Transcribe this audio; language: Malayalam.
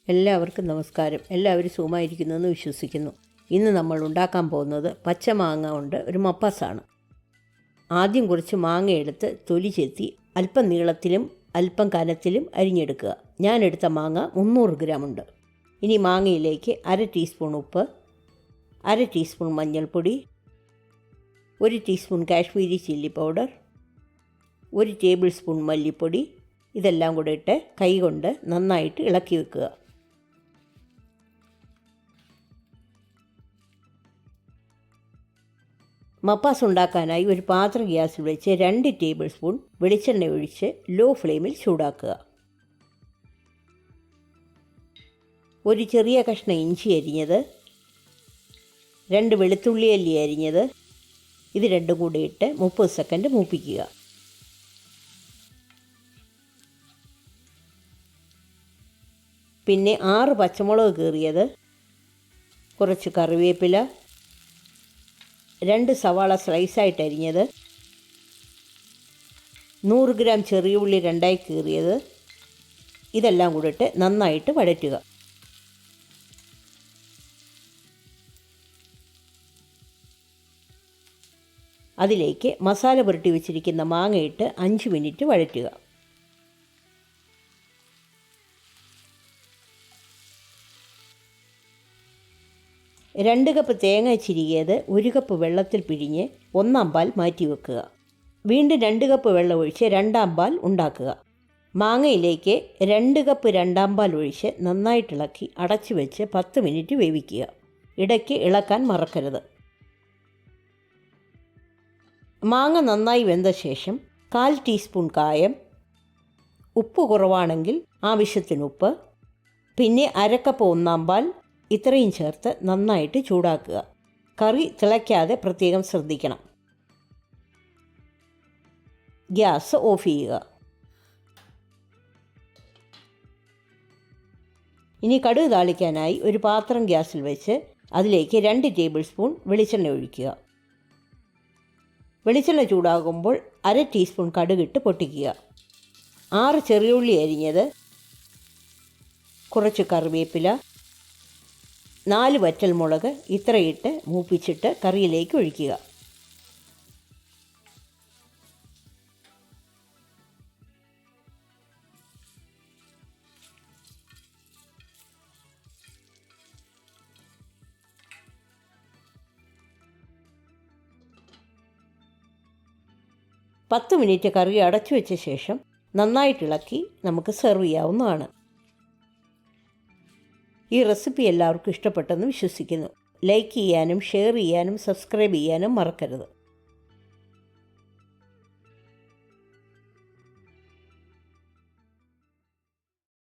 എല്ലാവർക്കും നമസ്കാരം. എല്ലാവരും സുഖമായിരിക്കുന്നുവെന്ന് വിശ്വസിക്കുന്നു. ഇന്ന് നമ്മൾ ഉണ്ടാക്കാൻ പോകുന്നത് പച്ചമാങ്ങ കൊണ്ട് ഒരു മപ്പാസാണ്. ആദ്യം കുറച്ച് മാങ്ങ എടുത്ത് തൊലി ചെത്തി അല്പം നീളത്തിലും അല്പം കനത്തിലും അരിഞ്ഞെടുക്കുക. ഞാനെടുത്ത മാങ്ങ 300 ഗ്രാം ഉണ്ട്. ഇനി മാങ്ങയിലേക്ക് 1/2 ടീസ്പൂൺ ഉപ്പ്, 1/2 ടീസ്പൂൺ മഞ്ഞൾപ്പൊടി, 1 teaspoon Kashmiri chilli powder, 1 table spoon മല്ലിപ്പൊടി, ഇതെല്ലാം കൂടെ ഇട്ട് കൈകൊണ്ട് നന്നായിട്ട് ഇളക്കി വെക്കുക. മപ്പാസ് ഉണ്ടാക്കാനായി ഒരു പാത്രം ഗ്യാസിൽ വെച്ച് 2 ടേബിൾ സ്പൂൺ വെളിച്ചെണ്ണ ഒഴിച്ച് ലോ ഫ്ലെയിമിൽ ചൂടാക്കുക. ഒരു ചെറിയ കഷ്ണം ഇഞ്ചി അരിഞ്ഞത്, 2 വെളുത്തുള്ളി അല്ലി അരിഞ്ഞത്, ഇത് രണ്ടും കൂടി ഇട്ട് 30 സെക്കൻഡ് മൂപ്പിക്കുക. പിന്നെ 6 പച്ചമുളക് കീറിയത്, കുറച്ച് കറിവേപ്പില, 2 സവാള സ്ലൈസായിട്ട് അരിഞ്ഞത്, 100 ഗ്രാം ചെറിയ ഉള്ളി 2ആയി കീറിയത്, ഇതെല്ലാം കൂടി ഇട്ട് നന്നായിട്ട് വഴറ്റുക. അതിലേക്ക് മസാല പുരട്ടി വെച്ചിരിക്കുന്ന മാങ്ങയിട്ട് 5 മിനിറ്റ് വഴറ്റുക. രണ്ട് കപ്പ് തേങ്ങ ചിരികിയത് 1 കപ്പ് വെള്ളത്തിൽ പിഴിഞ്ഞ് 1/4 പാൽ മാറ്റി വെക്കുക. വീണ്ടും 2 കപ്പ് വെള്ളം ഒഴിച്ച് 2/2 പാൽ ഉണ്ടാക്കുക. മാങ്ങയിലേക്ക് 2 കപ്പ് 2/2 പാൽ ഒഴിച്ച് നന്നായിട്ടിളക്കി അടച്ചു വെച്ച് 10 മിനിറ്റ് വേവിക്കുക. ഇടയ്ക്ക് ഇളക്കാൻ മറക്കരുത്. മാങ്ങ നന്നായി വെന്ത ശേഷം 1/4 ടീസ്പൂൺ കായം, ഉപ്പ് കുറവാണെങ്കിൽ ആവശ്യത്തിന് ഉപ്പ്, പിന്നെ 1/2 കപ്പ് 1/4 പാൽ, ഇത്രയും ചേർത്ത് നന്നായിട്ട് ചൂടാക്കുക. കറി തിളയ്ക്കാതെ പ്രത്യേകം ശ്രദ്ധിക്കണം. ഗ്യാസ് ഓഫ് ചെയ്യുക. ഇനി കടുക് താളിക്കാനായി ഒരു പാത്രം ഗ്യാസിൽ വെച്ച് അതിലേക്ക് 2 ടേബിൾ സ്പൂൺ വെളിച്ചെണ്ണ ഒഴിക്കുക. വെളിച്ചെണ്ണ ചൂടാകുമ്പോൾ 1/2 ടീസ്പൂൺ കടുകിട്ട് പൊട്ടിക്കുക. 6 ചെറിയുള്ളി അരിഞ്ഞത്, കുറച്ച് കറിവേപ്പില, 4 വറ്റൽമുളക്, ഇത്രയിട്ട് മൂപ്പിച്ചിട്ട് കറിയിലേക്ക് ഒഴിക്കുക. പത്ത് മിനിറ്റ് കറി അടച്ചു വെച്ച ശേഷം നന്നായിട്ടിളക്കി നമുക്ക് സെർവ് ചെയ്യാവുന്നതാണ്. ഈ റെസിപ്പി എല്ലാവർക്കും ഇഷ്ടപ്പെട്ടെന്ന് വിശ്വസിക്കുന്നു. ലൈക്ക് ചെയ്യാനും ഷെയർ ചെയ്യാനും സബ്സ്ക്രൈബ് ചെയ്യാനും മറക്കരുത്.